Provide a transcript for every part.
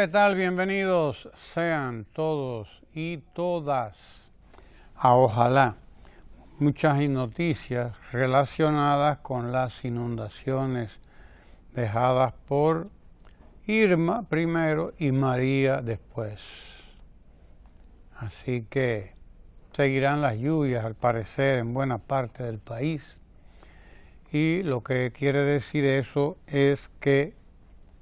¿qué tal? Bienvenidos sean todos y todas a Ojalá. Muchas noticias relacionadas con las inundaciones dejadas por Irma primero y María después. Así que seguirán las lluvias al parecer en buena parte del país. Y lo que quiere decir eso es que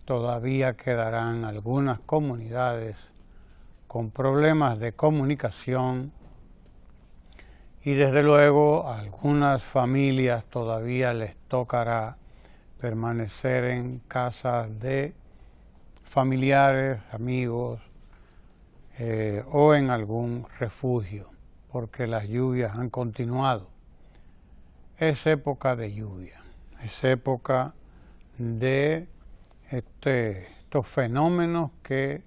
todavía quedarán algunas comunidades con problemas de comunicación y desde luego a algunas familias todavía les tocará permanecer en casas de familiares, amigos o en algún refugio porque las lluvias han continuado. Es época de lluvia, es época de estos fenómenos que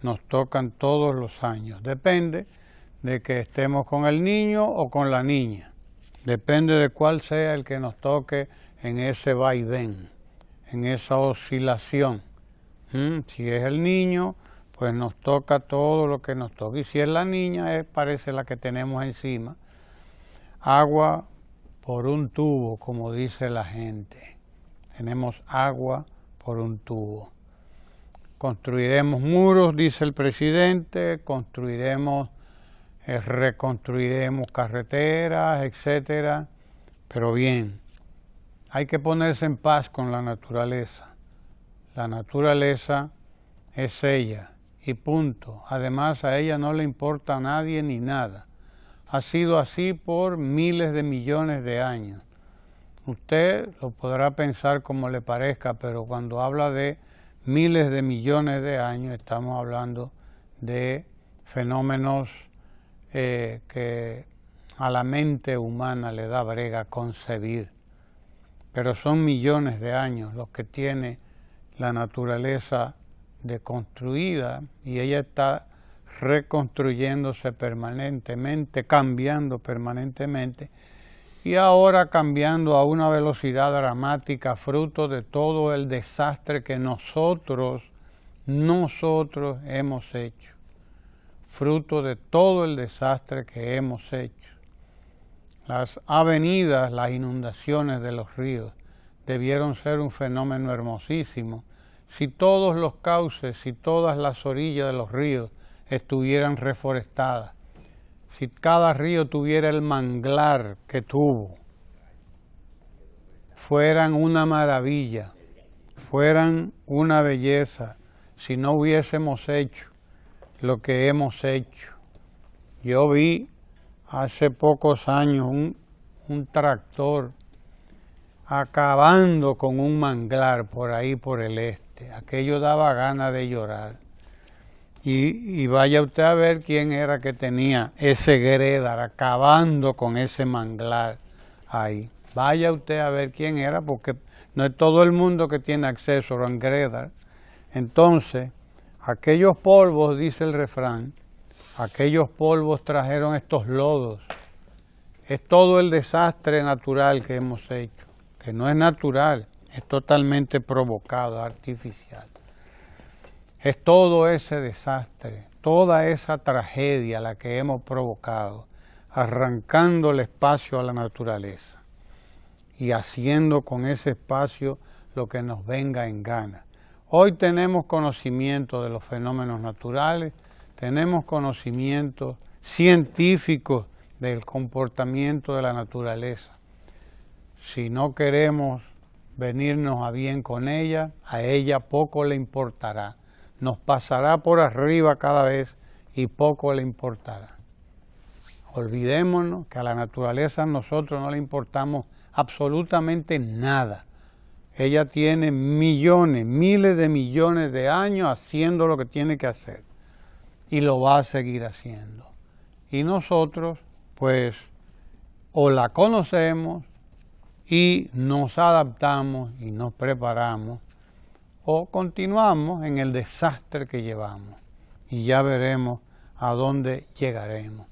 nos tocan todos los años. Depende de que estemos con el niño o con la niña. Depende de cuál sea el que nos toque en ese vaivén, en esa oscilación. Si es el niño, pues nos toca todo lo que nos toca. Y si es la niña, parece la que tenemos encima. Agua por un tubo, como dice la gente. Tenemos agua por un tubo. Construiremos muros, dice el presidente, reconstruiremos carreteras, etcétera. Pero bien, hay que ponerse en paz con la naturaleza. La naturaleza es ella y punto. Además, a ella no le importa a nadie ni nada. Ha sido así por miles de millones de años. Usted lo podrá pensar como le parezca, pero cuando habla de miles de millones de años, estamos hablando de fenómenos que a la mente humana le da brega concebir. Pero son millones de años los que tiene la naturaleza deconstruida y ella está reconstruyéndose permanentemente, cambiando permanentemente y ahora cambiando a una velocidad dramática fruto de todo el desastre que nosotros hemos hecho, fruto de todo el desastre que hemos hecho. Las avenidas, las inundaciones de los ríos debieron ser un fenómeno hermosísimo si todos los cauces, si todas las orillas de los ríos estuvieran reforestadas, si cada río tuviera el manglar que tuvo, fueran una maravilla, fueran una belleza, si no hubiésemos hecho lo que hemos hecho. Yo vi hace pocos años un tractor acabando con un manglar por ahí por el este. Aquello daba ganas de llorar. Y vaya usted a ver quién era que tenía ese gredar acabando con ese manglar ahí. Vaya usted a ver quién era, porque no es todo el mundo que tiene acceso a un gredar. Entonces, aquellos polvos, dice el refrán, aquellos polvos trajeron estos lodos. Es todo el desastre natural que hemos hecho, que no es natural, es totalmente provocado, artificial. Es todo ese desastre, toda esa tragedia la que hemos provocado, arrancando el espacio a la naturaleza y haciendo con ese espacio lo que nos venga en gana. Hoy tenemos conocimiento de los fenómenos naturales, tenemos conocimientos científicos del comportamiento de la naturaleza. Si no queremos venirnos a bien con ella, a ella poco le importará. Nos pasará por arriba cada vez y poco le importará. Olvidémonos que a la naturaleza nosotros no le importamos absolutamente nada. Ella tiene millones, miles de millones de años haciendo lo que tiene que hacer y lo va a seguir haciendo. Y nosotros, pues, o la conocemos y nos adaptamos y nos preparamos, o continuamos en el desastre que llevamos y ya veremos a dónde llegaremos.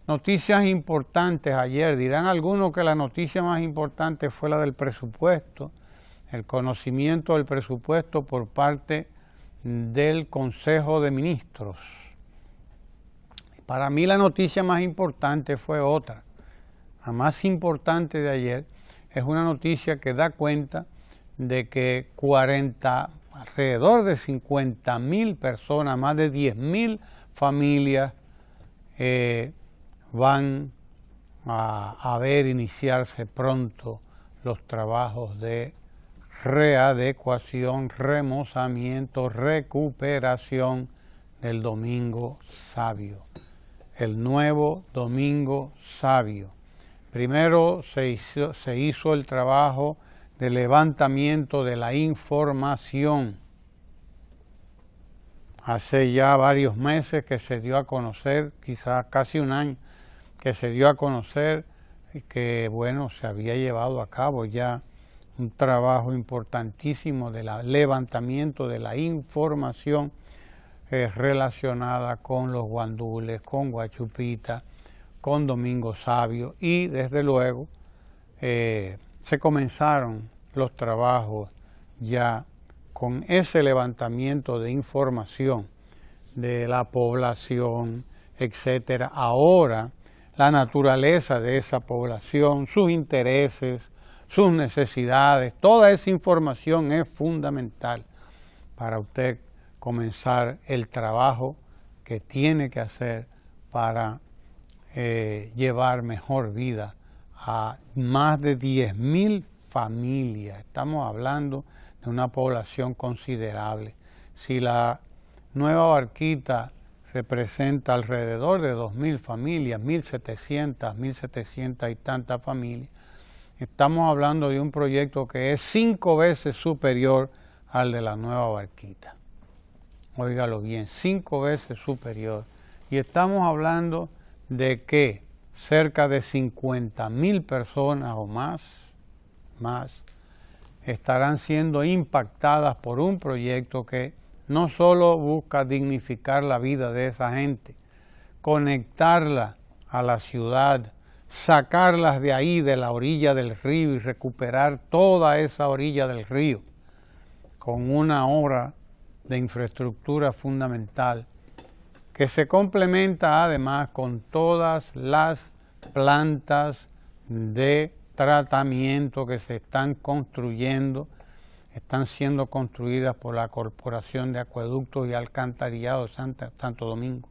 Noticias importantes ayer. Dirán algunos que la noticia más importante fue la del presupuesto, el conocimiento del presupuesto por parte del Consejo de Ministros. Para mí la noticia más importante fue otra. La más importante de ayer es una noticia que da cuenta de que alrededor de 50.000 personas, más de 10.000 familias van a ver iniciarse pronto los trabajos de readecuación, remozamiento, recuperación del Domingo Sabio, el nuevo Domingo Sabio. Primero se hizo el trabajo de levantamiento de la información. Hace ya varios meses que se dio a conocer, quizás casi un año, que se dio a conocer que, bueno, se había llevado a cabo ya un trabajo importantísimo de levantamiento de la información relacionada con los guandules, con Guachupita, con Domingo Sabio, y desde luego se comenzaron los trabajos ya con ese levantamiento de información de la población, etcétera. Ahora la naturaleza de esa población, sus intereses, sus necesidades, toda esa información es fundamental para usted comenzar el trabajo que tiene que hacer para llevar mejor vida a más de 10.000 familias. Estamos hablando de una población considerable. Si la nueva Barquita representa alrededor de 2.000 familias, 1.700 y tantas familias, estamos hablando de un proyecto que es 5 veces superior al de la nueva Barquita. Óigalo bien, 5 veces superior. Y estamos hablando de que cerca de 50.000 personas o más estarán siendo impactadas por un proyecto que no solo busca dignificar la vida de esa gente, conectarla a la ciudad, sacarlas de ahí, de la orilla del río, y recuperar toda esa orilla del río con una obra de infraestructura fundamental que se complementa además con todas las plantas de tratamiento que se están construyendo, están siendo construidas por la Corporación de Acueductos y Alcantarillado de Santo Domingo.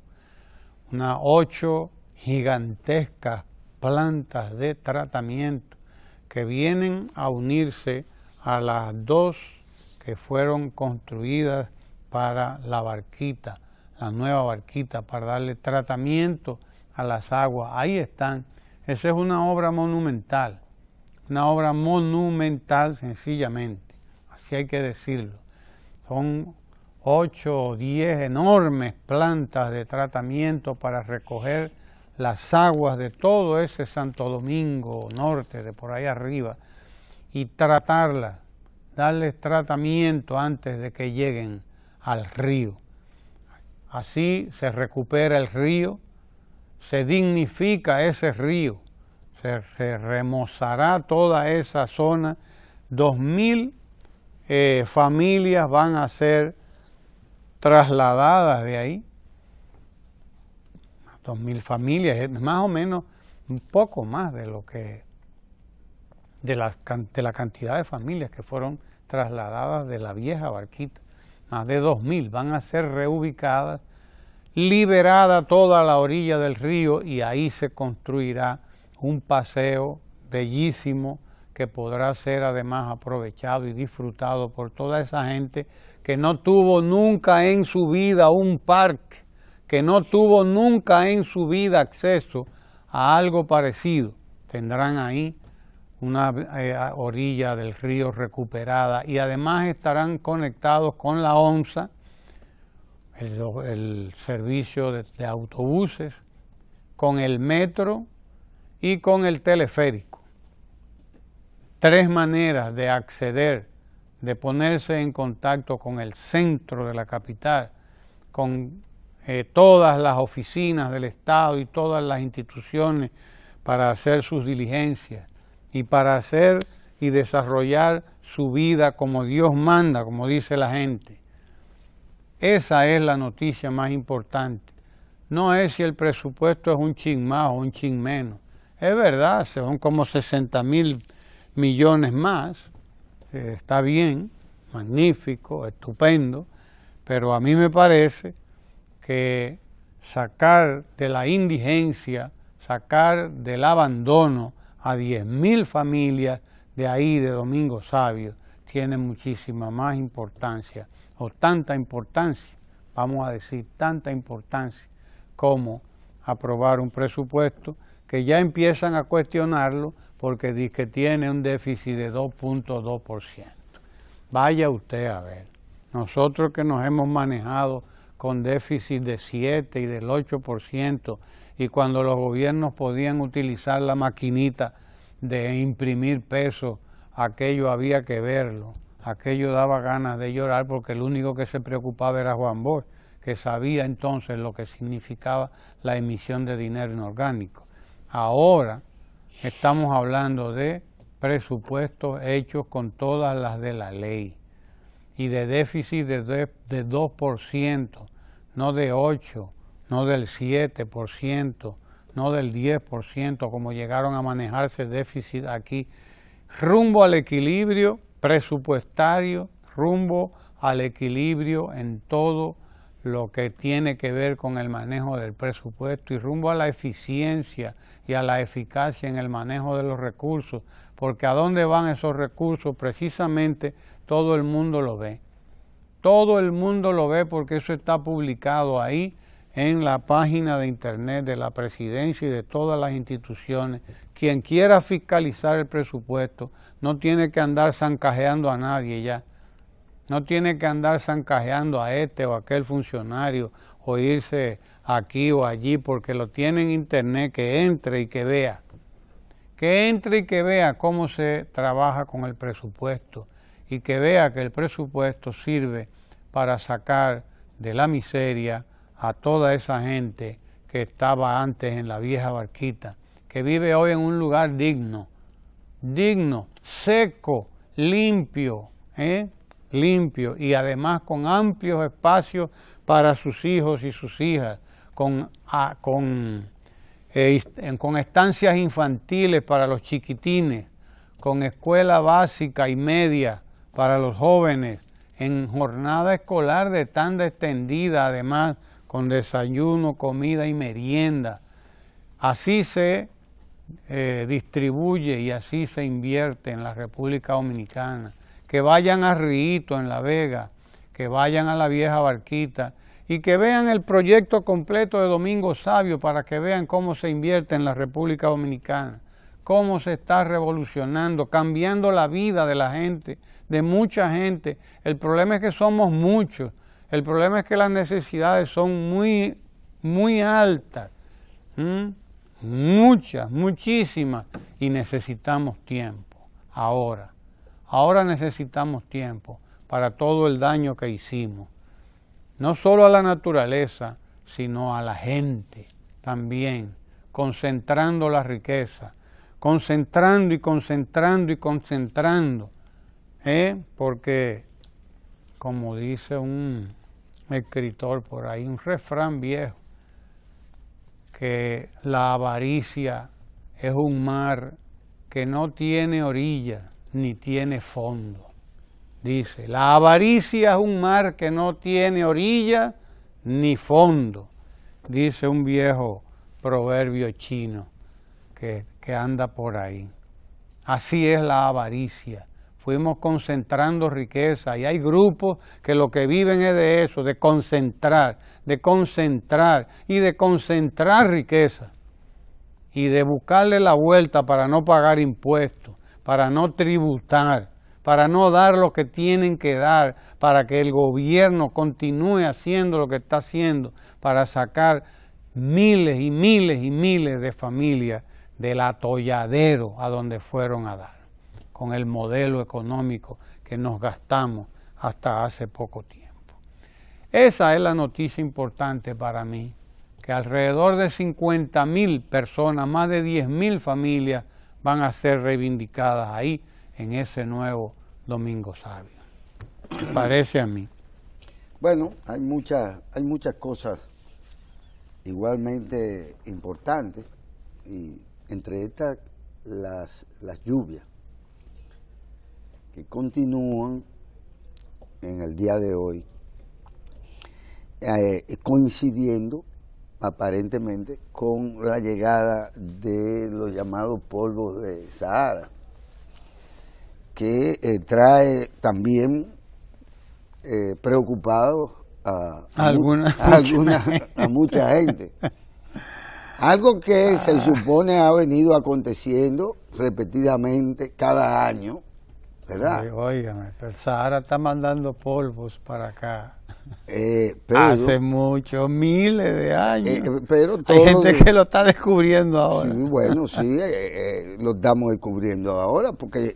Unas 8 gigantescas plantas de tratamiento que vienen a unirse a las 2 que fueron construidas para la Barquita, la nueva Barquita, para darle tratamiento a las aguas. Ahí están. Esa es una obra monumental sencillamente, así hay que decirlo. Son 8 o 10 enormes plantas de tratamiento para recoger las aguas de todo ese Santo Domingo Norte, de por ahí arriba, y tratarlas, darles tratamiento antes de que lleguen al río. Así se recupera el río, se dignifica ese río, se remozará toda esa zona. 2.000 familias van a ser trasladadas de ahí. 2.000 familias, es más o menos un poco más de lo que de la cantidad de familias que fueron trasladadas de la vieja Barquita. Más de 2.000 van a ser reubicadas, liberada toda la orilla del río, y ahí se construirá un paseo bellísimo que podrá ser además aprovechado y disfrutado por toda esa gente que no tuvo nunca en su vida un parque, que no tuvo nunca en su vida acceso a algo parecido. Tendrán ahí una orilla del río recuperada, y además estarán conectados con la ONSA, el servicio de autobuses, con el metro y con el teleférico. 3 maneras de acceder, de ponerse en contacto con el centro de la capital, con todas las oficinas del Estado y todas las instituciones para hacer sus diligencias y para hacer y desarrollar su vida como Dios manda, como dice la gente. Esa es la noticia más importante. No es si el presupuesto es un chin más o un chin menos. Es verdad, son como 60.000 millones más. Está bien, magnífico, estupendo, pero a mí me parece que sacar de la indigencia, sacar del abandono a 10.000 familias de ahí, de Domingo Sabio, tiene muchísima más importancia, o tanta importancia, vamos a decir, tanta importancia como aprobar un presupuesto que ya empiezan a cuestionarlo porque dice que tiene un déficit de 2.2%. Vaya usted a ver, nosotros que nos hemos manejado con déficit de 7 y del 8%, y cuando los gobiernos podían utilizar la maquinita de imprimir pesos, aquello había que verlo, aquello daba ganas de llorar porque el único que se preocupaba era Juan Bosch, que sabía entonces lo que significaba la emisión de dinero inorgánico. Ahora estamos hablando de presupuestos hechos con todas las de la ley y de déficit de 2%, no de 8%, no del 7%, no del 10%, como llegaron a manejarse déficit aquí, rumbo al equilibrio presupuestario, rumbo al equilibrio en todo lo que tiene que ver con el manejo del presupuesto y rumbo a la eficiencia y a la eficacia en el manejo de los recursos, porque a dónde van esos recursos precisamente todo el mundo lo ve. Todo el mundo lo ve porque eso está publicado ahí en la página de internet de la presidencia y de todas las instituciones. Quien quiera fiscalizar el presupuesto no tiene que andar zancajeando a nadie ya. No tiene que andar zancajeando a este o aquel funcionario o irse aquí o allí porque lo tiene en internet, que entre y que vea. Que entre y que vea cómo se trabaja con el presupuesto y que vea que el presupuesto sirve para sacar de la miseria a toda esa gente que estaba antes en la vieja barquita, que vive hoy en un lugar digno, seco, limpio, limpio y además con amplios espacios para sus hijos y sus hijas, con estancias infantiles para los chiquitines, con escuela básica y media para los jóvenes, en jornada escolar de tanda extendida, además con desayuno, comida y merienda. Así se distribuye y así se invierte en la República Dominicana. Que vayan a Riito en La Vega, que vayan a la vieja barquita y que vean el proyecto completo de Domingo Sabio para que vean cómo se invierte en la República Dominicana, cómo se está revolucionando, cambiando la vida de la gente, de mucha gente. El problema es que somos muchos, el problema es que las necesidades son muy altas, muchas, muchísimas, y necesitamos tiempo, ahora necesitamos tiempo para todo el daño que hicimos, no solo a la naturaleza, sino a la gente también, concentrando la riqueza, concentrando y concentrando y concentrando, porque como dice un escritor por ahí, un refrán viejo, que la avaricia es un mar que no tiene orilla ni tiene fondo. Dice, la avaricia es un mar que no tiene orilla ni fondo, dice un viejo proverbio chino que anda por ahí. Así es la avaricia. Fuimos concentrando riqueza y hay grupos que lo que viven es de eso, de concentrar y de concentrar riqueza y de buscarle la vuelta para no pagar impuestos, para no tributar, para no dar lo que tienen que dar, para que el gobierno continúe haciendo lo que está haciendo, para sacar miles y miles y miles de familias del atolladero a donde fueron a dar, con el modelo económico que nos gastamos hasta hace poco tiempo. Esa es la noticia importante para mí, que alrededor de 50.000 personas, más de 10.000 familias van a ser reivindicadas ahí en ese nuevo Domingo Sabio. ¿Parece a mí? Bueno, hay muchas cosas igualmente importantes, y entre estas las lluvias que continúan en el día de hoy, coincidiendo aparentemente con la llegada de los llamados polvos de Sahara, que trae también preocupados a mucha gente. Algo que se supone ha venido aconteciendo repetidamente cada año, ¿verdad? Óigame, el Sahara está mandando polvos para acá. Pero, hace muchos, miles de años. Pero hay gente que lo está descubriendo ahora. Sí, bueno, sí, lo estamos descubriendo ahora, porque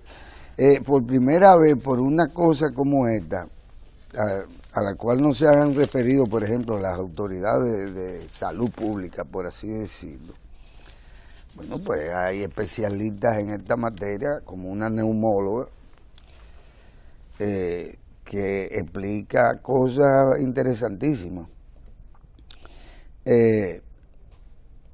por primera vez, por una cosa como esta, a la cual no se han referido, por ejemplo, las autoridades de salud pública, por así decirlo. Bueno, pues hay especialistas en esta materia, como una neumóloga, que explica cosas interesantísimas.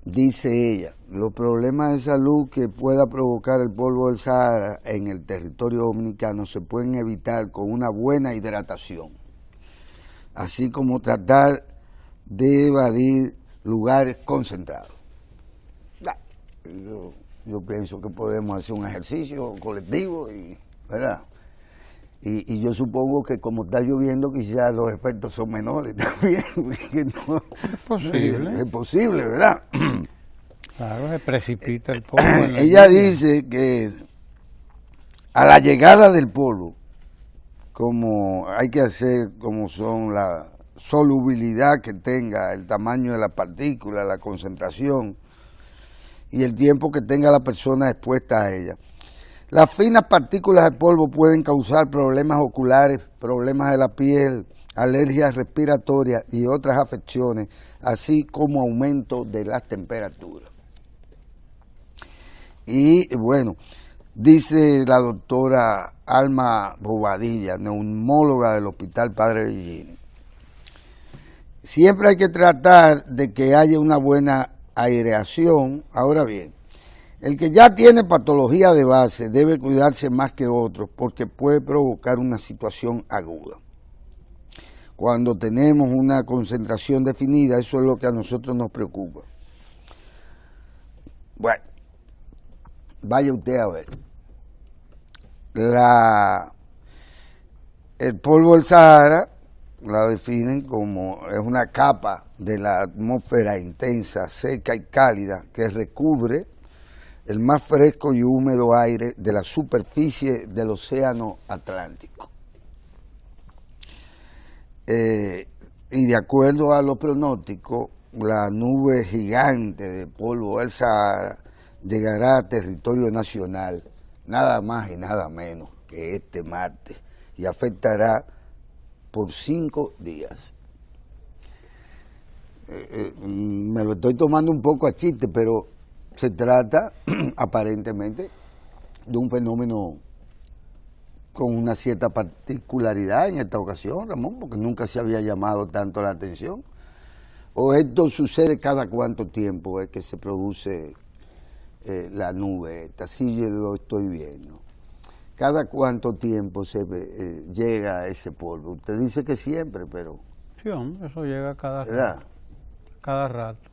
Dice ella, los problemas de salud que pueda provocar el polvo del Sahara en el territorio dominicano se pueden evitar con una buena hidratación, así como tratar de evadir lugares concentrados. Yo pienso que podemos hacer un ejercicio colectivo, ¿verdad? Y yo supongo que como está lloviendo, quizás los efectos son menores también. No, es posible. Es posible, ¿verdad? Claro, se precipita el polvo. Ella dice que a la llegada del polvo, como hay que hacer, como son la solubilidad que tenga, el tamaño de la partícula, la concentración y el tiempo que tenga la persona expuesta a ella. Las finas partículas de polvo pueden causar problemas oculares, problemas de la piel, alergias respiratorias y otras afecciones, así como aumento de las temperaturas. Y bueno, dice la doctora Alma Bobadilla, neumóloga del Hospital Padre Villini, siempre hay que tratar de que haya una buena aireación. Ahora bien, el que ya tiene patología de base debe cuidarse más que otros porque puede provocar una situación aguda. Cuando tenemos una concentración definida, eso es lo que a nosotros nos preocupa. Bueno, vaya usted a ver. El polvo del Sahara la definen como es una capa de la atmósfera intensa, seca y cálida que recubre el más fresco y húmedo aire de la superficie del océano Atlántico. Y de acuerdo a los pronósticos, la nube gigante de polvo del Sahara llegará a territorio nacional, nada más y nada menos que este martes, y afectará por 5 días. Me lo estoy tomando un poco a chiste, pero se trata aparentemente de un fenómeno con una cierta particularidad en esta ocasión, Ramón, porque nunca se había llamado tanto la atención. ¿O esto sucede cada cuánto tiempo es que se produce la nube esta? Sí, yo lo estoy viendo. ¿Cada cuánto tiempo se llega a ese polvo? Usted dice que siempre, pero... Sí, hombre, eso llega cada rato. Cada rato.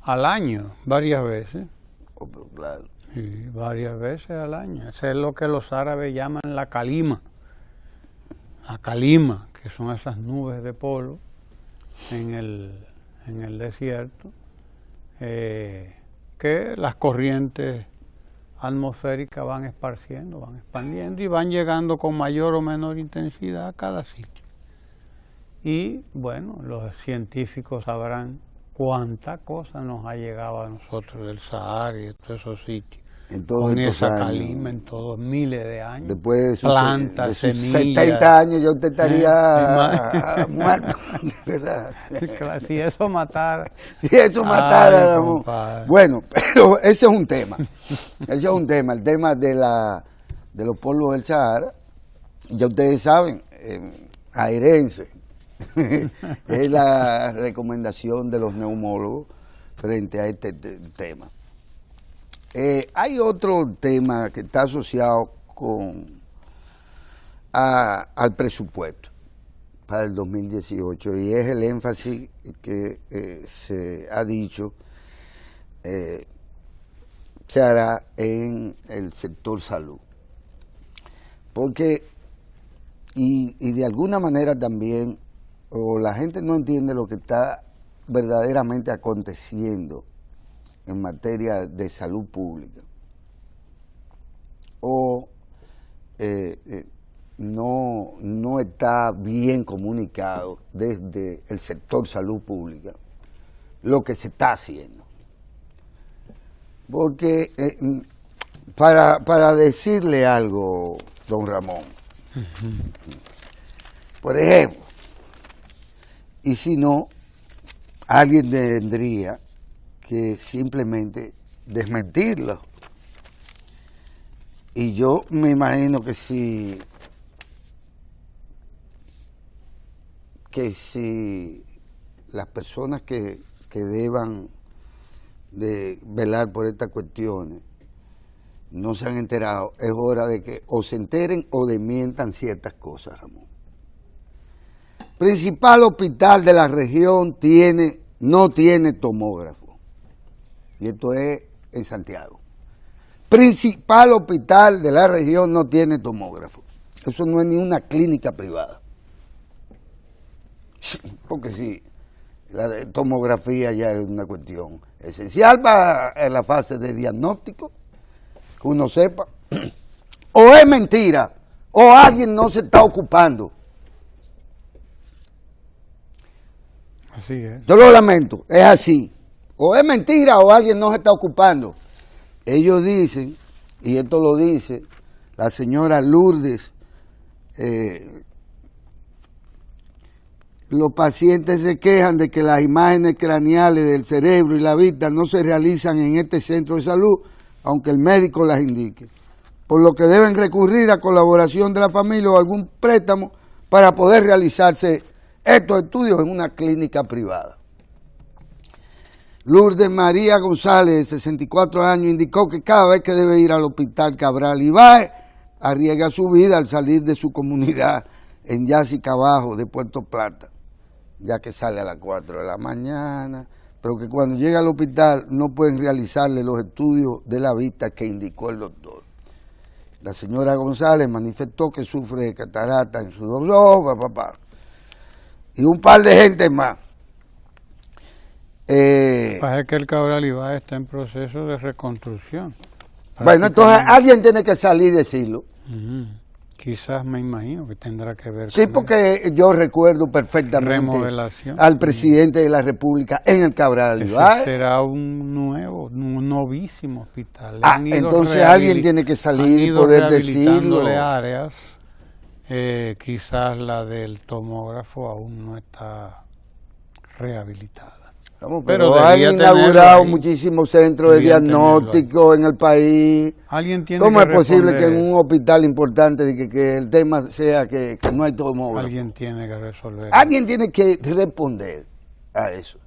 Al año, varias veces. Oh, pero claro. Sí, varias veces al año. Eso es lo que los árabes llaman la calima. La calima, que son esas nubes de polvo en el desierto, que las corrientes atmosféricas van esparciendo, van expandiendo y van llegando con mayor o menor intensidad a cada sitio. Y bueno, los científicos sabrán cuánta cosa nos ha llegado a nosotros del Sahara y de todos esos sitios. Con esa calima en todos miles de años. Después de sus, plantas, semillas. 70 años ya usted estaría muerto, ¿verdad? Si eso matara. Si eso matara, Ramón. Bueno, pero ese es un tema. Ese es un tema, el tema de los polvos del Sahara. Ya ustedes saben, airense, Es la recomendación de los neumólogos frente a este tema. Hay otro tema que está asociado al presupuesto para el 2018 y es el énfasis que se ha dicho se hará en el sector salud. Porque, y de alguna manera también, o la gente no entiende lo que está verdaderamente aconteciendo en materia de salud pública, o no está bien comunicado desde el sector salud pública lo que se está haciendo. Porque para decirle algo, don Ramón, por ejemplo, y si no, alguien tendría que simplemente desmentirlo. Y yo me imagino que si las personas que deban de velar por estas cuestiones no se han enterado, es hora de que o se enteren o desmientan ciertas cosas, Ramón. Principal hospital de la región no tiene tomógrafo. Y esto es en Santiago. Principal hospital de la región no tiene tomógrafo. Eso no es ni una clínica privada. Porque sí, la tomografía ya es una cuestión esencial para la fase de diagnóstico, que uno sepa. O es mentira, o alguien no se está ocupando. Así es. Yo lo lamento, es así. O es mentira o alguien no se está ocupando. Ellos dicen, y esto lo dice la señora Lourdes, los pacientes se quejan de que las imágenes craneales del cerebro y la vista no se realizan en este centro de salud, aunque el médico las indique, por lo que deben recurrir a colaboración de la familia o algún préstamo para poder realizarse estos estudios en una clínica privada. Lourdes María González, de 64 años, indicó que cada vez que debe ir al hospital Cabral Ibáez, arriesga su vida al salir de su comunidad en Yásica Abajo de Puerto Plata, ya que sale a las 4 de la mañana, pero que cuando llega al hospital no pueden realizarle los estudios de la vista que indicó el doctor. La señora González manifestó que sufre de catarata en su ojos, y un par de gente más. Pasa que el Cabral Ibáez está en proceso de reconstrucción. Bueno, entonces alguien tiene que salir y decirlo. Quizás me imagino que tendrá que ver sí, con porque yo recuerdo perfectamente remodelación al presidente de la República en el Cabral Ibáez. Será un novísimo hospital. Entonces alguien tiene que salir y poder decirlo. Áreas, quizás la del tomógrafo aún no está rehabilitada. Pero han inaugurado muchísimos centros de diagnóstico en el país. ¿Cómo es posible que en un hospital importante que el tema sea que no hay tomógrafo? Alguien tiene que resolver. Alguien tiene que responder a eso.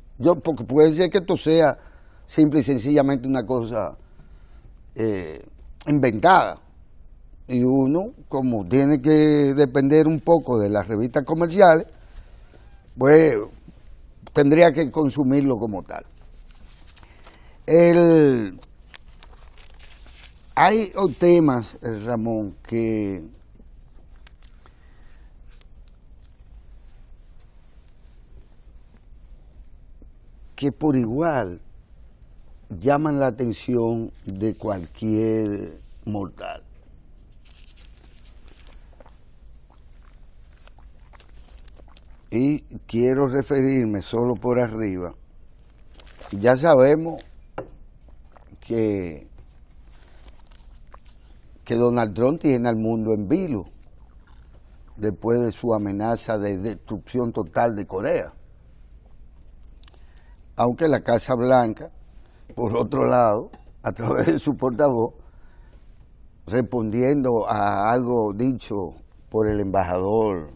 Porque puede ser que esto sea simple y sencillamente una cosa inventada. Y uno, como tiene que depender un poco de las revistas comerciales, pues tendría que consumirlo como tal. Hay temas, Ramón, que por igual llaman la atención de cualquier mortal. Y quiero referirme solo por arriba. Ya sabemos que Donald Trump tiene al mundo en vilo después de su amenaza de destrucción total de Corea. Aunque la Casa Blanca, por otro lado, a través de su portavoz, respondiendo a algo dicho por el embajador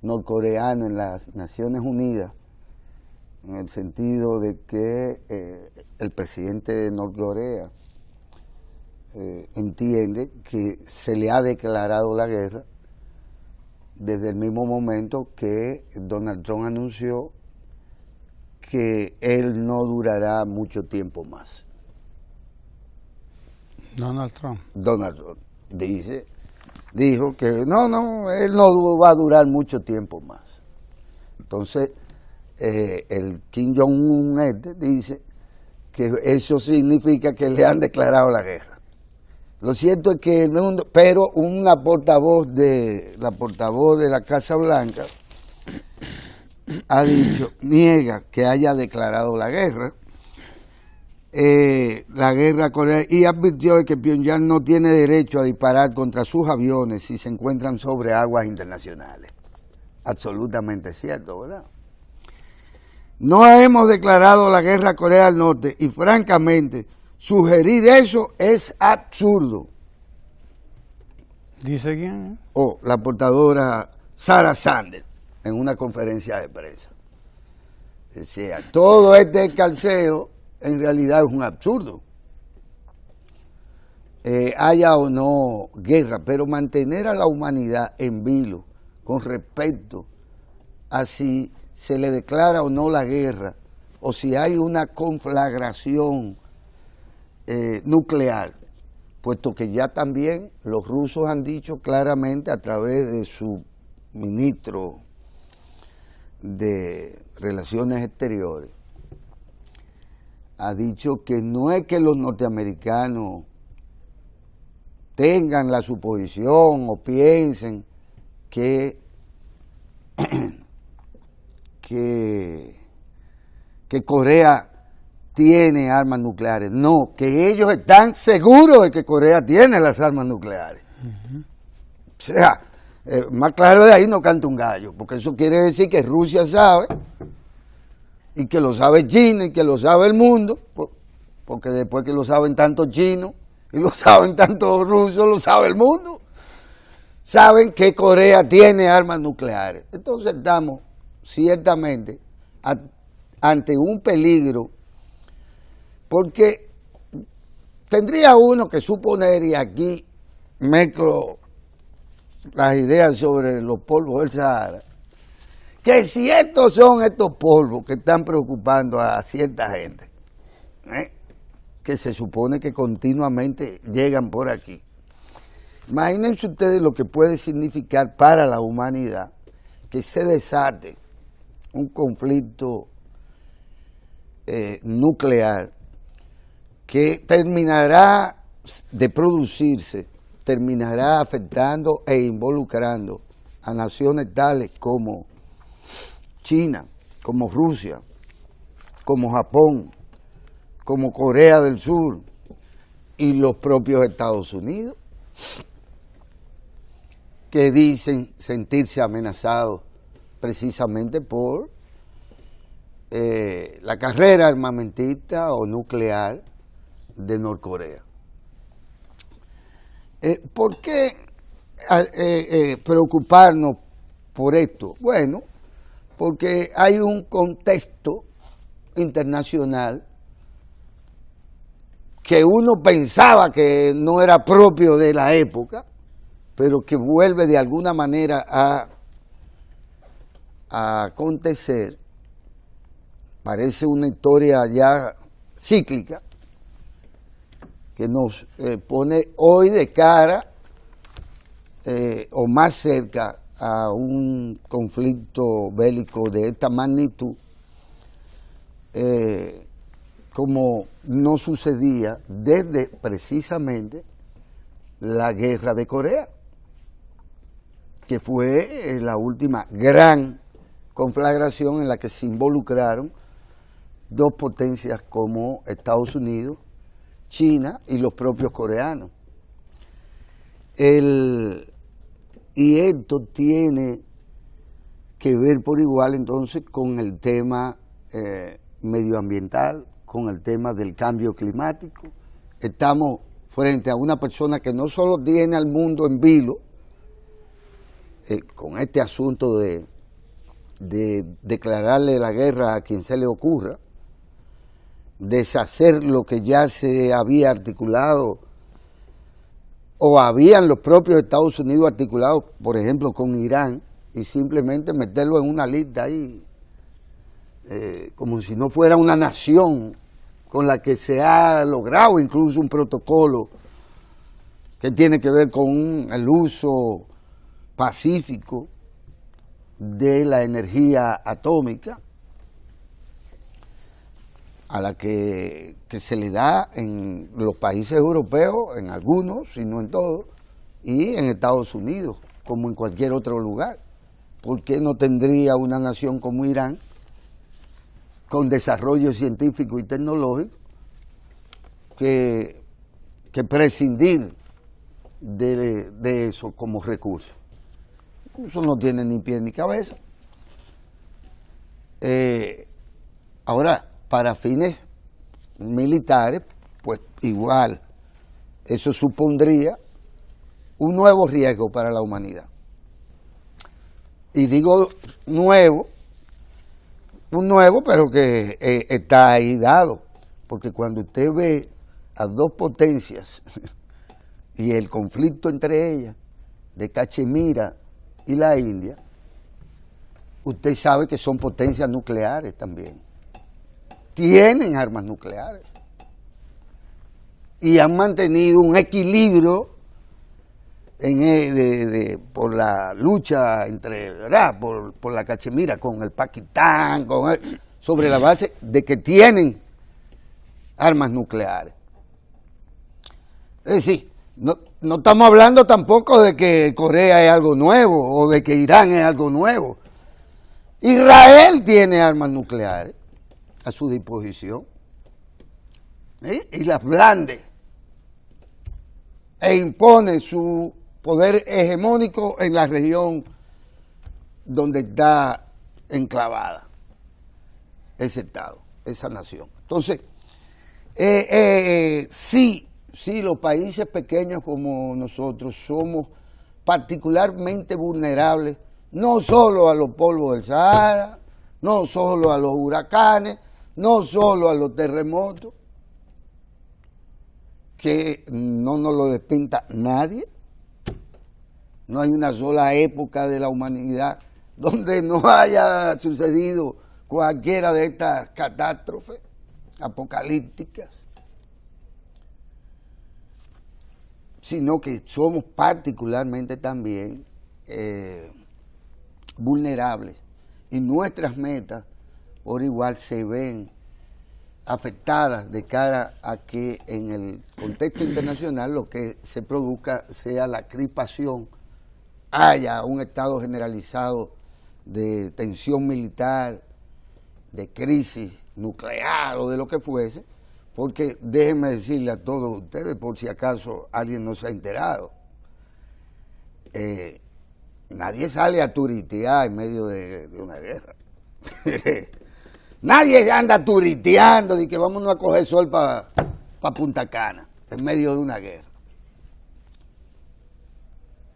norcoreano en las Naciones Unidas, en el sentido de que el presidente de Norcorea entiende que se le ha declarado la guerra desde el mismo momento que Donald Trump anunció que él no durará mucho tiempo más. Donald Trump dijo que no, él no va a durar mucho tiempo más. Entonces, el Kim Jong-un dice que eso significa que le han declarado la guerra. Lo cierto es que, pero la portavoz de la Casa Blanca ha dicho, niega que haya declarado la guerra a Corea, y advirtió que Pyongyang no tiene derecho a disparar contra sus aviones si se encuentran sobre aguas internacionales. Absolutamente cierto, ¿verdad? No hemos declarado la guerra a Corea del Norte y francamente sugerir eso es absurdo. ¿Dice quién? La portadora Sarah Sanders en una conferencia de prensa. Decía, todo este calceo en realidad es un absurdo. Haya o no guerra, pero mantener a la humanidad en vilo con respecto a si se le declara o no la guerra, o si hay una conflagración nuclear, puesto que ya también los rusos han dicho claramente a través de su ministro de Relaciones Exteriores, ha dicho que no es que los norteamericanos tengan la suposición o piensen que Corea tiene armas nucleares. No, que ellos están seguros de que Corea tiene las armas nucleares. O sea, más claro de ahí no canta un gallo, porque eso quiere decir que Rusia sabe, y que lo sabe China, y que lo sabe el mundo, porque después que lo saben tantos chinos, y lo saben tantos rusos, lo sabe el mundo. Saben que Corea tiene armas nucleares. Entonces estamos ciertamente ante un peligro, porque tendría uno que suponer, y aquí mezclo las ideas sobre los polvos del Sahara, que si estos son estos polvos que están preocupando a cierta gente, que se supone que continuamente llegan por aquí, imagínense ustedes lo que puede significar para la humanidad que se desate un conflicto nuclear que terminará de producirse, terminará afectando e involucrando a naciones tales como China, como Rusia, como Japón, como Corea del Sur y los propios Estados Unidos, que dicen sentirse amenazados precisamente por la carrera armamentista o nuclear de Norcorea. ¿Por qué preocuparnos por esto? Bueno, porque hay un contexto internacional que uno pensaba que no era propio de la época, pero que vuelve de alguna manera a acontecer. Parece una historia ya cíclica que nos pone hoy de cara o más cerca a un conflicto bélico de esta magnitud, como no sucedía desde precisamente la guerra de Corea, que fue la última gran conflagración en la que se involucraron dos potencias como Estados Unidos, China y los propios coreanos. Y esto tiene que ver por igual entonces con el tema medioambiental, con el tema del cambio climático. Estamos frente a una persona que no solo tiene al mundo en vilo con este asunto de de declararle la guerra a quien se le ocurra, deshacer lo que ya se había articulado o habían los propios Estados Unidos articulados, por ejemplo, con Irán, y simplemente meterlo en una lista ahí, como si no fuera una nación con la que se ha logrado incluso un protocolo que tiene que ver con el uso pacífico de la energía atómica, a la que se le da en los países europeos, en algunos, y no en todos, y en Estados Unidos, como en cualquier otro lugar. ¿Por qué no tendría una nación como Irán, con desarrollo científico y tecnológico, que prescindir de eso como recurso? Eso no tiene ni pie ni cabeza. Ahora, para fines militares, pues igual, eso supondría un nuevo riesgo para la humanidad. Y digo nuevo, un nuevo, pero que está ahí dado, porque cuando usted ve a dos potencias y el conflicto entre ellas, de Cachemira y la India, usted sabe que son potencias nucleares también. Tienen armas nucleares. Y han mantenido un equilibrio por la lucha entre, ¿verdad?, por la Cachemira con el Pakistán, sobre la base de que tienen armas nucleares. Es decir, no estamos hablando tampoco de que Corea es algo nuevo o de que Irán es algo nuevo. Israel tiene armas nucleares a su disposición, ¿sí?, y las blande e impone su poder hegemónico en la región donde está enclavada ese Estado, esa nación. Entonces, sí, los países pequeños como nosotros somos particularmente vulnerables, no solo a los polvos del Sahara, no solo a los huracanes, no solo a los terremotos, que no nos lo despinta nadie. No hay una sola época de la humanidad donde no haya sucedido cualquiera de estas catástrofes apocalípticas, sino que somos particularmente también vulnerables, y nuestras metas por igual se ven afectadas de cara a que en el contexto internacional lo que se produzca sea la crispación, haya un estado generalizado de tensión militar, de crisis nuclear o de lo que fuese, porque déjenme decirle a todos ustedes, por si acaso alguien no se ha enterado, nadie sale a turitear en medio de una guerra. Nadie anda turiteando de que vámonos a coger sol para Punta Cana en medio de una guerra.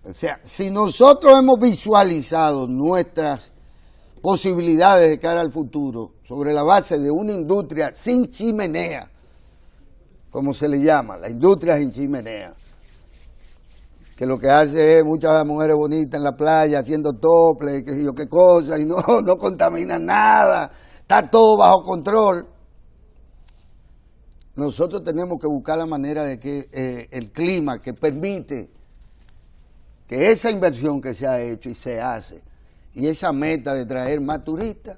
O sea, si nosotros hemos visualizado nuestras posibilidades de cara al futuro sobre la base de una industria sin chimenea, como se le llama, la industria sin chimenea, que lo que hace es muchas mujeres bonitas en la playa haciendo tople, qué sé yo qué cosa, y no contaminan nada, está todo bajo control. Nosotros tenemos que buscar la manera de que el clima que permite que esa inversión que se ha hecho y se hace, y esa meta de traer más turistas,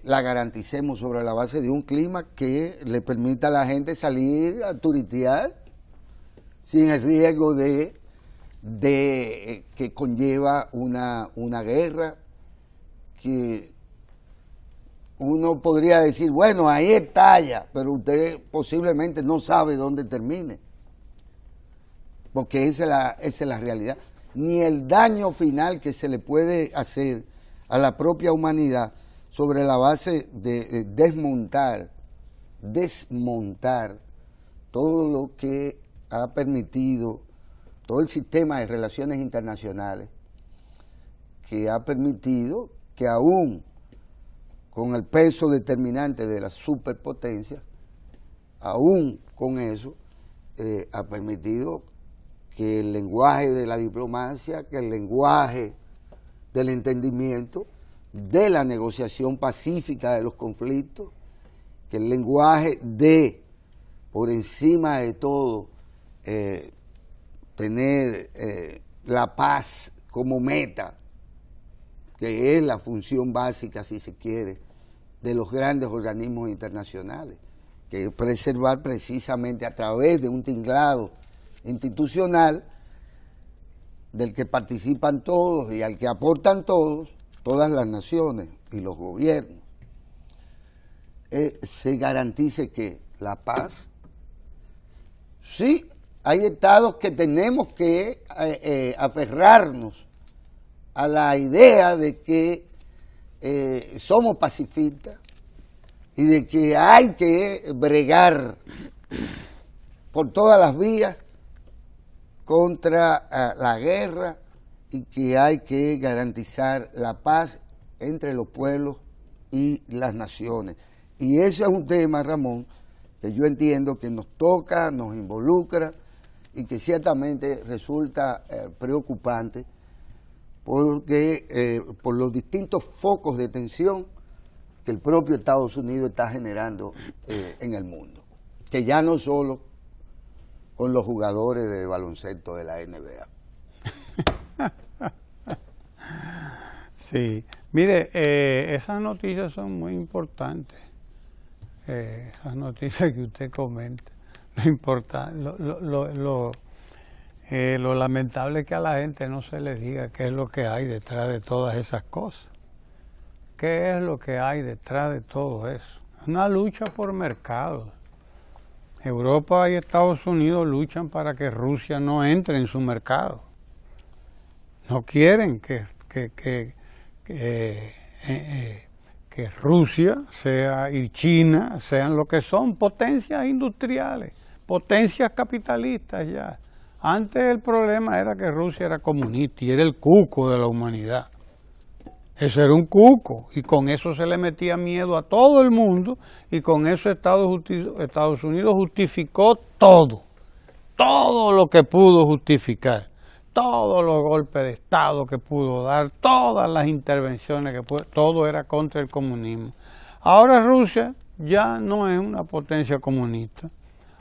la garanticemos sobre la base de un clima que le permita a la gente salir a turistear sin el riesgo de que conlleva una guerra que uno podría decir, bueno, ahí estalla, pero usted posiblemente no sabe dónde termine, porque esa es la realidad. Ni el daño final que se le puede hacer a la propia humanidad sobre la base de desmontar todo lo que ha permitido, todo el sistema de relaciones internacionales que ha permitido que aún con el peso determinante de la superpotencia, aún con eso, ha permitido que el lenguaje de la diplomacia, que el lenguaje del entendimiento, de la negociación pacífica de los conflictos, que el lenguaje de, por encima de todo, tener la paz como meta, que es la función básica, si se quiere, de los grandes organismos internacionales, que es preservar precisamente a través de un tinglado institucional del que participan todos y al que aportan todos, todas las naciones y los gobiernos, se garantice que la paz. Sí, hay estados que tenemos que aferrarnos a la idea de que somos pacifistas y de que hay que bregar por todas las vías contra la guerra y que hay que garantizar la paz entre los pueblos y las naciones. Y eso es un tema, Ramón, que yo entiendo que nos toca, nos involucra y que ciertamente resulta preocupante porque por los distintos focos de tensión que el propio Estados Unidos está generando en el mundo, que ya no solo con los jugadores de baloncesto de la NBA. Sí, mire, esas noticias son muy importantes, esas noticias que usted comenta. Lo lamentable es que a la gente no se le diga qué es lo que hay detrás de todas esas cosas. ¿Qué es lo que hay detrás de todo eso? Una lucha por mercados. Europa y Estados Unidos luchan para que Rusia no entre en su mercado. No quieren que Rusia y China sean lo que son, potencias industriales, potencias capitalistas ya. Antes el problema era que Rusia era comunista y era el cuco de la humanidad. Ese era un cuco y con eso se le metía miedo a todo el mundo y con eso Estados Unidos justificó todo lo que pudo justificar, todos los golpes de Estado que pudo dar, todas las intervenciones que pudo, todo era contra el comunismo. Ahora Rusia ya no es una potencia comunista,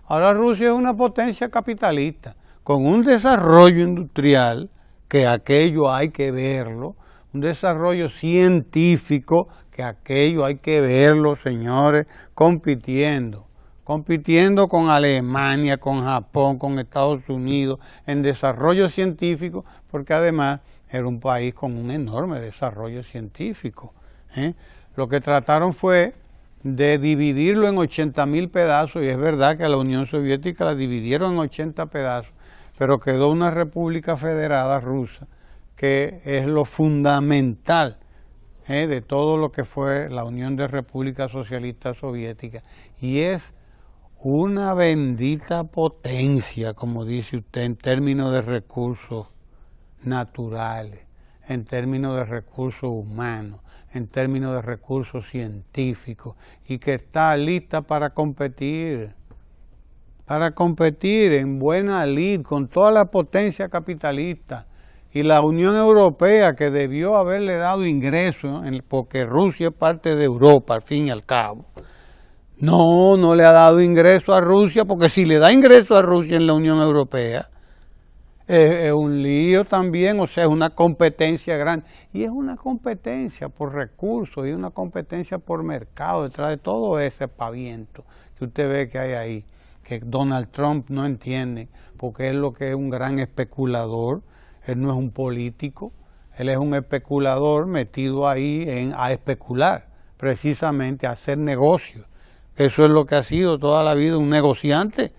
ahora Rusia es una potencia capitalista, con un desarrollo industrial, que aquello hay que verlo, un desarrollo científico, que aquello hay que verlo, señores, compitiendo con Alemania, con Japón, con Estados Unidos, en desarrollo científico, porque además era un país con un enorme desarrollo científico. Lo que trataron fue de dividirlo en 80.000 pedazos, y es verdad que a la Unión Soviética la dividieron en 80 pedazos, pero quedó una república federada rusa, que es lo fundamental de todo lo que fue la Unión de Repúblicas Socialistas Soviéticas, y es una bendita potencia, como dice usted, en términos de recursos naturales, en términos de recursos humanos, en términos de recursos científicos, y que está lista para competir en buena lid con toda la potencia capitalista. Y la Unión Europea, que debió haberle dado ingresos, porque Rusia es parte de Europa, al fin y al cabo, no le ha dado ingreso a Rusia, porque si le da ingreso a Rusia en la Unión Europea, es un lío también, o sea, es una competencia grande. Y es una competencia por recursos, y una competencia por mercado, detrás de todo ese paviento que usted ve que hay ahí, que Donald Trump no entiende, porque él lo que es un gran especulador. Él no es un político, él es un especulador metido ahí a especular, precisamente a hacer negocios. Eso es lo que ha sido toda la vida un negociante,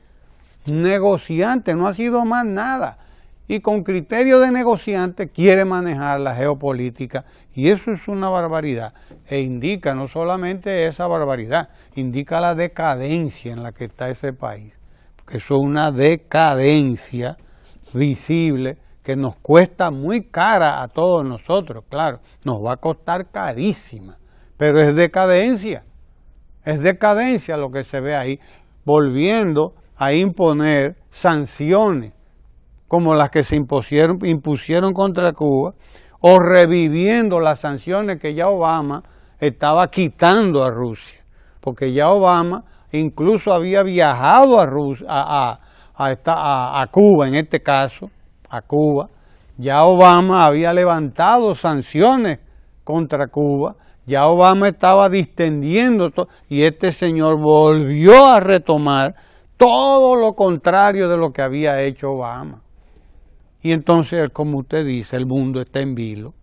no ha sido más nada. Y con criterio de negociante quiere manejar la geopolítica, y eso es una barbaridad. E indica no solamente esa barbaridad, indica la decadencia en la que está ese país, porque eso es una decadencia visible, que nos cuesta muy cara a todos nosotros, claro, nos va a costar carísima, pero es decadencia lo que se ve ahí, volviendo a imponer sanciones como las que se impusieron contra Cuba, o reviviendo las sanciones que ya Obama estaba quitando a Rusia, porque ya Obama incluso había viajado a Cuba, en este caso, a Cuba. Ya Obama había levantado sanciones contra Cuba, ya Obama estaba distendiendo y este señor volvió a retomar todo lo contrario de lo que había hecho Obama. Y entonces, como usted dice, el mundo está en vilo.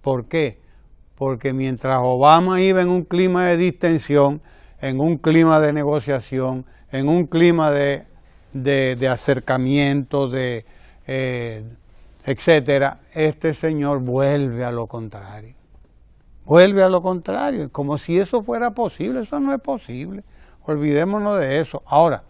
¿Por qué? Porque mientras Obama iba en un clima de distensión, en un clima de negociación, en un clima de acercamiento, etcétera, este señor vuelve a lo contrario. Vuelve a lo contrario, como si eso fuera posible. Eso no es posible. Olvidémonos de eso. Ahora,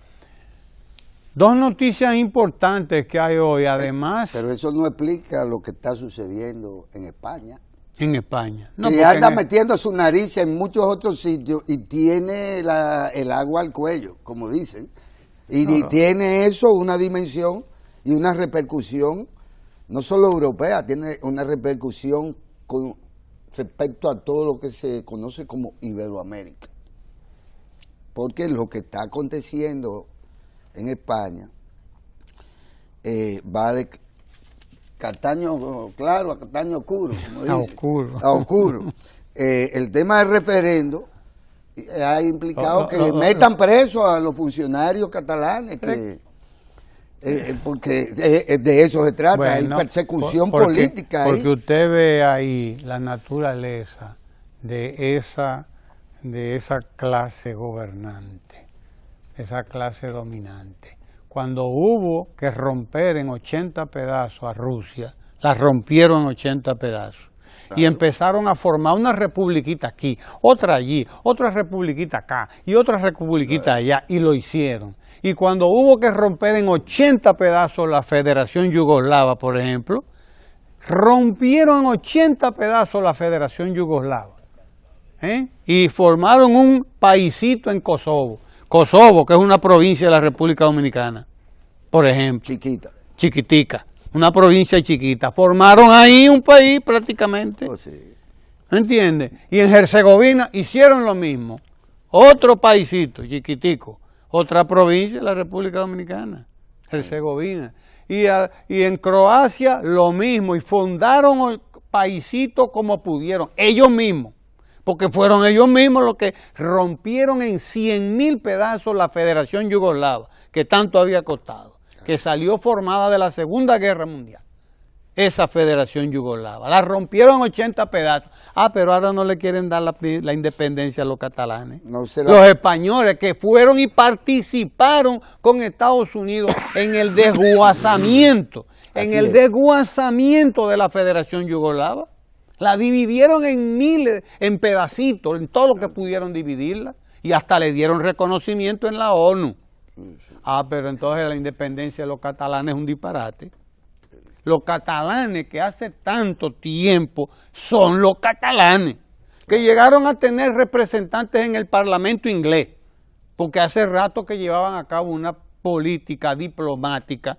dos noticias importantes que hay hoy, además... Pero eso no explica lo que está sucediendo en España. En España. No, que anda metiendo su nariz en muchos otros sitios y tiene el agua al cuello, como dicen. Y tiene eso una dimensión y una repercusión, no solo europea, tiene una repercusión con respecto a todo lo que se conoce como Iberoamérica. Porque lo que está aconteciendo en España va de castaño claro a castaño oscuro, como dice, a oscuro. El tema del referendo ha implicado que metan presos a los funcionarios catalanes, porque de eso se trata. Bueno, hay persecución política ahí. Porque usted ve ahí la naturaleza de esa clase gobernante, esa clase dominante. Cuando hubo que romper en 80 pedazos a Rusia, la rompieron en 80 pedazos. Claro. Y empezaron a formar una republiquita aquí, otra allí, otra republiquita acá y otra republiquita allá, y lo hicieron. Y cuando hubo que romper en 80 pedazos la Federación Yugoslava, por ejemplo, rompieron en 80 pedazos la Federación Yugoslava. Y formaron un paisito en Kosovo. Kosovo, que es una provincia de la República Dominicana, por ejemplo. Chiquita. Chiquitica, una provincia chiquita. Formaron ahí un país prácticamente. Oh, sí. ¿Entiendes? Y en Herzegovina hicieron lo mismo. Otro paisito chiquitico. Otra provincia de la República Dominicana, Herzegovina. Y en Croacia lo mismo. Y fundaron paisitos como pudieron, ellos mismos. Porque fueron ellos mismos los que rompieron en 100.000 pedazos la Federación Yugoslava, que tanto había costado, que salió formada de la Segunda Guerra Mundial. Esa Federación Yugoslava. La rompieron en 80 pedazos. Pero ahora no le quieren dar la independencia a los catalanes. Los españoles que fueron y participaron con Estados Unidos en el desguazamiento, de la Federación Yugoslava. La dividieron en miles, en pedacitos, en todo lo que pudieron dividirla, y hasta le dieron reconocimiento en la ONU. Pero entonces la independencia de los catalanes es un disparate. Los catalanes que hace tanto tiempo son los catalanes, que llegaron a tener representantes en el Parlamento inglés, porque hace rato que llevaban a cabo una política diplomática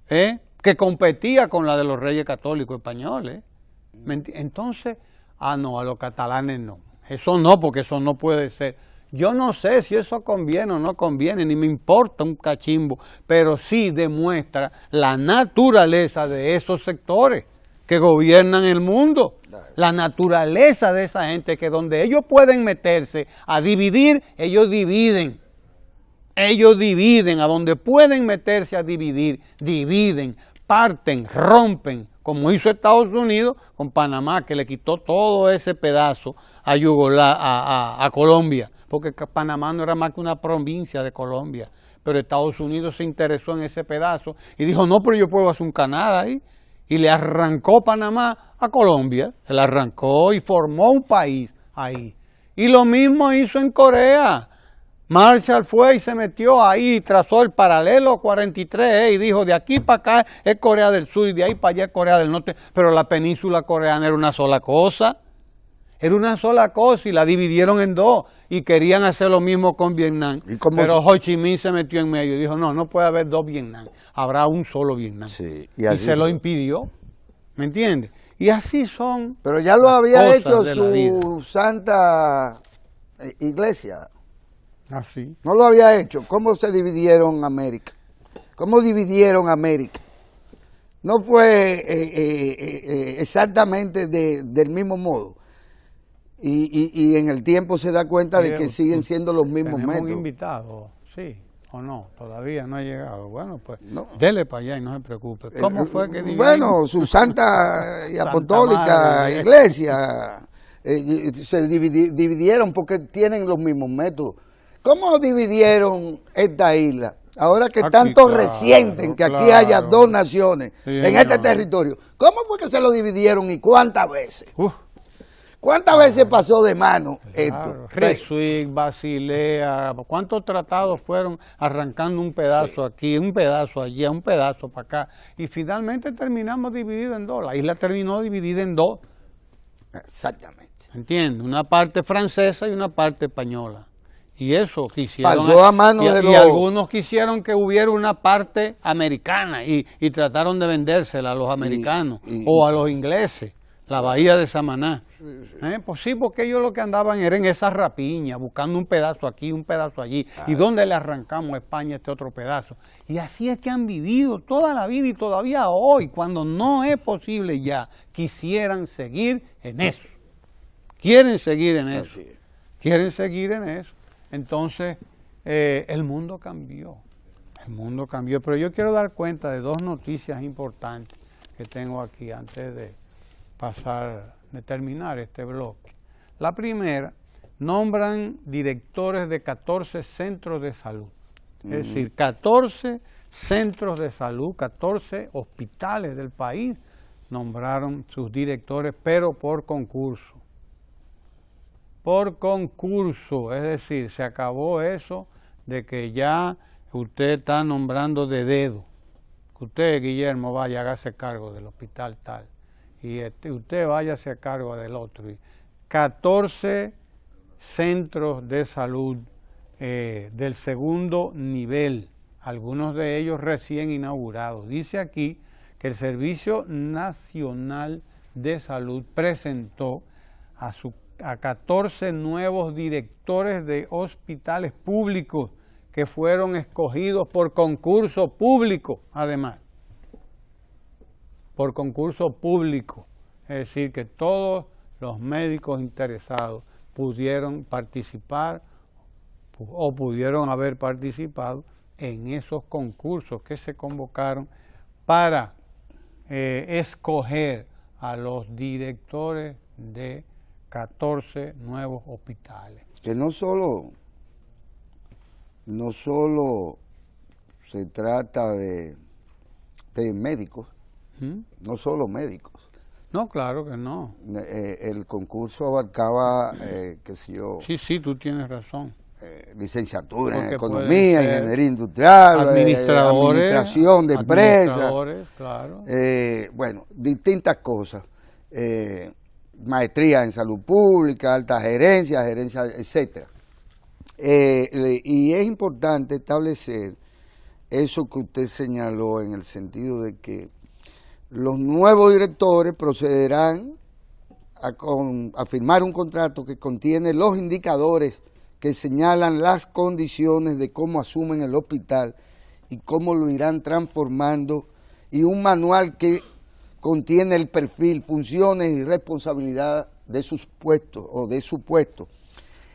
que competía con la de los reyes católicos españoles. Entonces, no, a los catalanes no. Eso no, porque eso no puede ser. Yo no sé si eso conviene o no conviene, ni me importa un cachimbo, pero sí demuestra la naturaleza de esos sectores que gobiernan el mundo. La naturaleza de esa gente, que donde ellos pueden meterse a dividir, ellos dividen. Ellos dividen, a donde pueden meterse a dividir, dividen, parten, rompen, como hizo Estados Unidos con Panamá, que le quitó todo ese pedazo a Colombia, porque Panamá no era más que una provincia de Colombia, pero Estados Unidos se interesó en ese pedazo y dijo, no, pero yo puedo hacer un canal ahí, y le arrancó Panamá a Colombia, se la arrancó y formó un país ahí. Y lo mismo hizo en Corea. Marshall fue y se metió ahí, trazó el paralelo 43 y dijo, de aquí para acá es Corea del Sur y de ahí para allá es Corea del Norte, pero la península coreana era una sola cosa. Era una sola cosa y la dividieron en dos y querían hacer lo mismo con Vietnam. Pero Ho Chi Minh se metió en medio y dijo, no, no puede haber dos Vietnam, habrá un solo Vietnam. Sí, y se lo impidió, ¿me entiendes? Y así son. Pero ya lo había hecho su santa iglesia. Así. No lo había hecho. ¿Cómo se dividieron América? ¿Cómo dividieron América? No fue exactamente del mismo modo. Y en el tiempo se da cuenta de que siguen siendo los mismos métodos. ¿Tenemos un invitado? Sí o no, todavía no ha llegado. Bueno, pues no. Dele para allá y no se preocupe. ¿Cómo fue que dividieron? Bueno, su santa y apostólica iglesia se dividieron porque tienen los mismos métodos. ¿Cómo dividieron esta isla? Ahora que tanto resienten que aquí haya dos naciones en este territorio. ¿Cómo fue que se lo dividieron y cuántas veces? ¿Cuántas veces pasó de mano esto? Reswick, Basilea, ¿cuántos tratados fueron arrancando un pedazo aquí, un pedazo allá, un pedazo para acá? Y finalmente terminamos divididos en dos. La isla terminó dividida en dos. Exactamente. ¿Entiendes? Una parte francesa y una parte española. Y eso quisieron. Pasó a mano de los... Y algunos quisieron que hubiera una parte americana y trataron de vendérsela a los americanos o a los ingleses. La bahía de Samaná. Pues sí, porque ellos lo que andaban era en esa rapiña, buscando un pedazo aquí, un pedazo allí. ¿Y dónde le arrancamos a España este otro pedazo? Y así es que han vivido toda la vida y todavía hoy, cuando no es posible ya, quisieran seguir en eso. Quieren seguir en eso. Quieren seguir en eso. Entonces, el mundo cambió. El mundo cambió. Pero yo quiero dar cuenta de dos noticias importantes que tengo aquí antes de terminar este bloque. La primera, nombran directores de 14 centros de salud. Es decir, 14 centros de salud, 14 hospitales del país nombraron sus directores, pero por concurso. Por concurso, es decir, se acabó eso de que ya usted está nombrando de dedo. Que usted, Guillermo, vaya, hágase cargo del hospital tal. Y usted váyase a cargo del otro. 14 centros de salud del segundo nivel, algunos de ellos recién inaugurados. Dice aquí que el Servicio Nacional de Salud presentó a 14 nuevos directores de hospitales públicos que fueron escogidos por concurso público, además. Por concurso público, es decir, que todos los médicos interesados pudieron participar o pudieron haber participado en esos concursos que se convocaron para escoger a los directores de 14 nuevos hospitales. Que no solo se trata de médicos, no solo médicos. No, claro que no. El concurso abarcaba, qué sé yo... Sí, tú tienes razón. Licenciatura en economía, ingeniería industrial, administración de empresas, claro. Bueno, distintas cosas. Maestría en salud pública, alta gerencia, etcétera. Y es importante establecer eso que usted señaló en el sentido de que los nuevos directores procederán a firmar un contrato que contiene los indicadores que señalan las condiciones de cómo asumen el hospital y cómo lo irán transformando, y un manual que contiene el perfil, funciones y responsabilidad de sus puestos o de su puesto.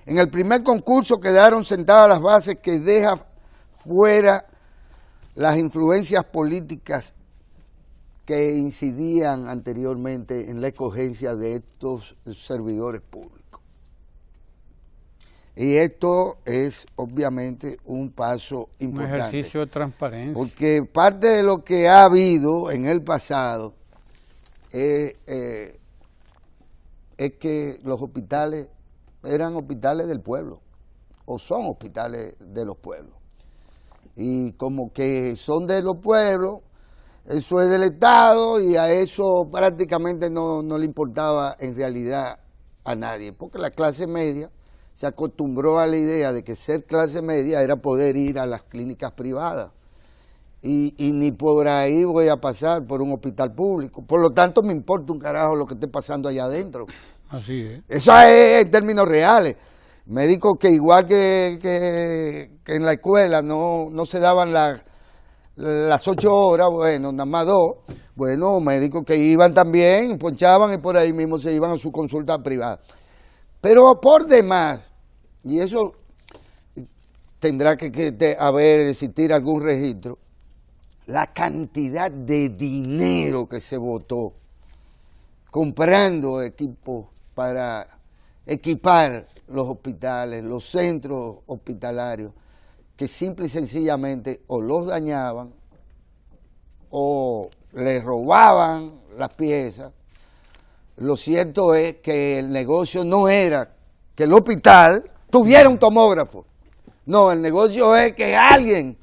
En el primer concurso quedaron sentadas las bases que deja fuera las influencias políticas que incidían anteriormente en la escogencia de estos servidores públicos. Y esto es obviamente un paso importante. Un ejercicio de transparencia. Porque parte de lo que ha habido en el pasado es que los hospitales eran hospitales del pueblo, o son hospitales de los pueblos. Y como que son de los pueblos, eso es del Estado, y a eso prácticamente no le importaba en realidad a nadie, porque la clase media se acostumbró a la idea de que ser clase media era poder ir a las clínicas privadas. Y ni por ahí voy a pasar por un hospital público. Por lo tanto, me importa un carajo lo que esté pasando allá adentro. Así es. Eso es en términos reales. Médicos que igual que en la escuela no se daban las 8 horas, bueno, nada más 2. Bueno, médicos que iban también, ponchaban y por ahí mismo se iban a su consulta privada. Pero por demás, y eso tendrá que existir algún registro, la cantidad de dinero que se botó comprando equipos para equipar los hospitales, los centros hospitalarios, que simple y sencillamente o los dañaban o les robaban las piezas. Lo cierto es que el negocio no era que el hospital tuviera un tomógrafo. No, el negocio es que alguien,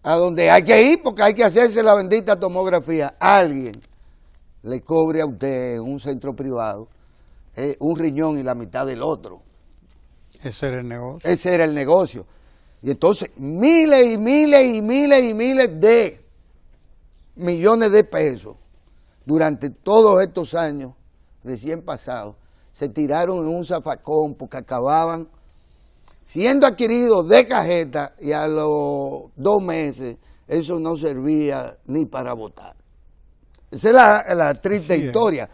a donde hay que ir porque hay que hacerse la bendita tomografía, alguien le cobre a usted en un centro privado un riñón y la mitad del otro. Ese era el negocio. Ese era el negocio. Y entonces miles y miles y miles y miles de millones de pesos durante todos estos años recién pasados se tiraron en un zafacón porque acababan siendo adquiridos de cajeta, y a los 2 meses eso no servía ni para votar. Esa es la triste historia.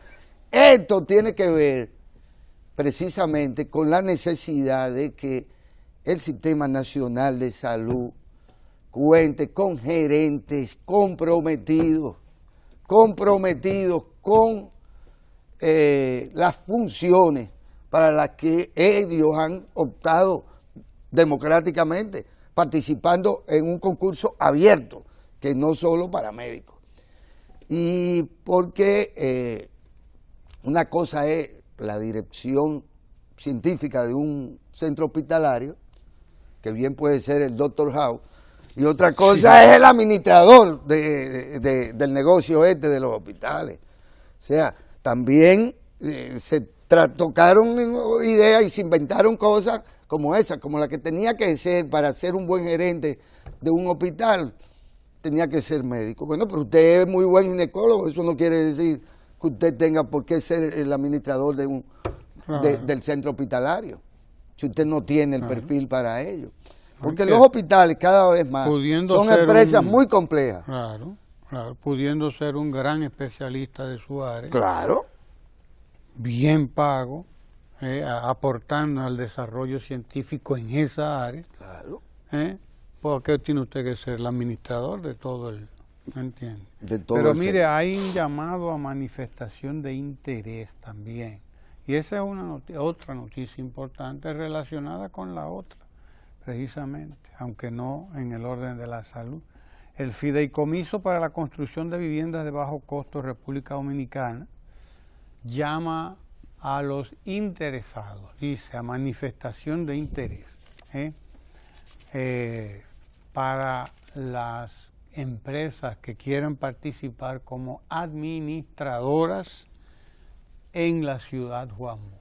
Esto tiene que ver precisamente con la necesidad de que el Sistema Nacional de Salud cuente con gerentes comprometidos con las funciones para las que ellos han optado democráticamente, participando en un concurso abierto, que no solo para médicos. Y porque una cosa es la dirección científica de un centro hospitalario, que bien puede ser el Dr. House, y otra cosa es el administrador del negocio de los hospitales. O sea, también se tocaron ideas y se inventaron cosas como esa, como la que tenía que ser para ser un buen gerente de un hospital, tenía que ser médico. Bueno, pero usted es muy buen ginecólogo, eso no quiere decir que usted tenga por qué ser el administrador del centro hospitalario, si usted no tiene el perfil para ello. Porque los hospitales cada vez más son empresas muy complejas. Claro, pudiendo ser un gran especialista de su área. Claro. Bien pago, aportando al desarrollo científico en esa área. Claro. ¿Por qué tiene usted que ser el administrador de todo el... ¿Me entiende? Pero mire, hay un llamado a manifestación de interés también. Y esa es otra noticia importante relacionada con la otra, precisamente, aunque no en el orden de la salud. El Fideicomiso para la Construcción de Viviendas de Bajo Costo República Dominicana llama a los interesados, dice, a manifestación de interés, para las empresas que quieran participar como administradoras en la ciudad Juan Bosch.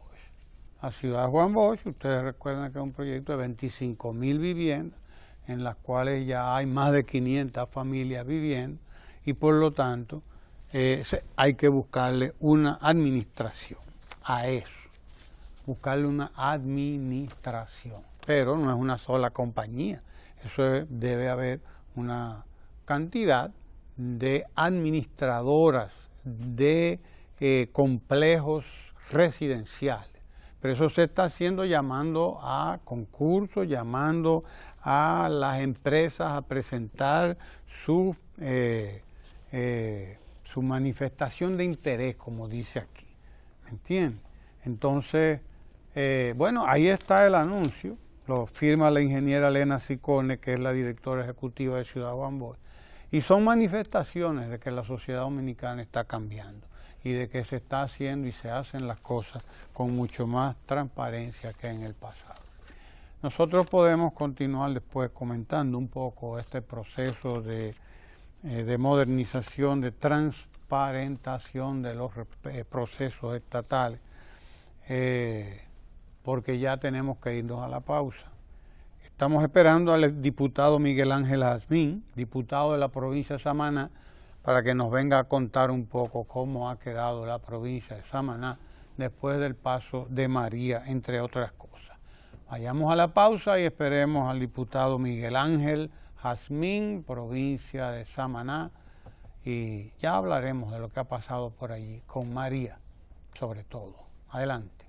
La ciudad Juan Bosch, ustedes recuerdan que es un proyecto de 25.000 viviendas, en las cuales ya hay más de 500 familias viviendo, y por lo tanto hay que buscarle una administración a eso, buscarle una administración, pero no es una sola compañía, debe haber una cantidad de administradoras de complejos residenciales. Pero eso se está haciendo llamando a concursos, llamando a las empresas a presentar su manifestación de interés, como dice aquí. ¿Me entienden? Entonces, bueno, ahí está el anuncio, lo firma la ingeniera Elena Ciccone, que es la directora ejecutiva de Ciudad Juan Bosch. Y son manifestaciones de que la sociedad dominicana está cambiando y de que se está haciendo y se hacen las cosas con mucho más transparencia que en el pasado. Nosotros podemos continuar después comentando un poco este proceso de modernización, de transparentación de los procesos estatales, porque ya tenemos que irnos a la pausa. Estamos esperando al diputado Miguel Ángel Jazmín, diputado de la provincia de Samaná, para que nos venga a contar un poco cómo ha quedado la provincia de Samaná después del paso de María, entre otras cosas. Vayamos a la pausa y esperemos al diputado Miguel Ángel Jazmín, provincia de Samaná, y ya hablaremos de lo que ha pasado por allí, con María, sobre todo. Adelante.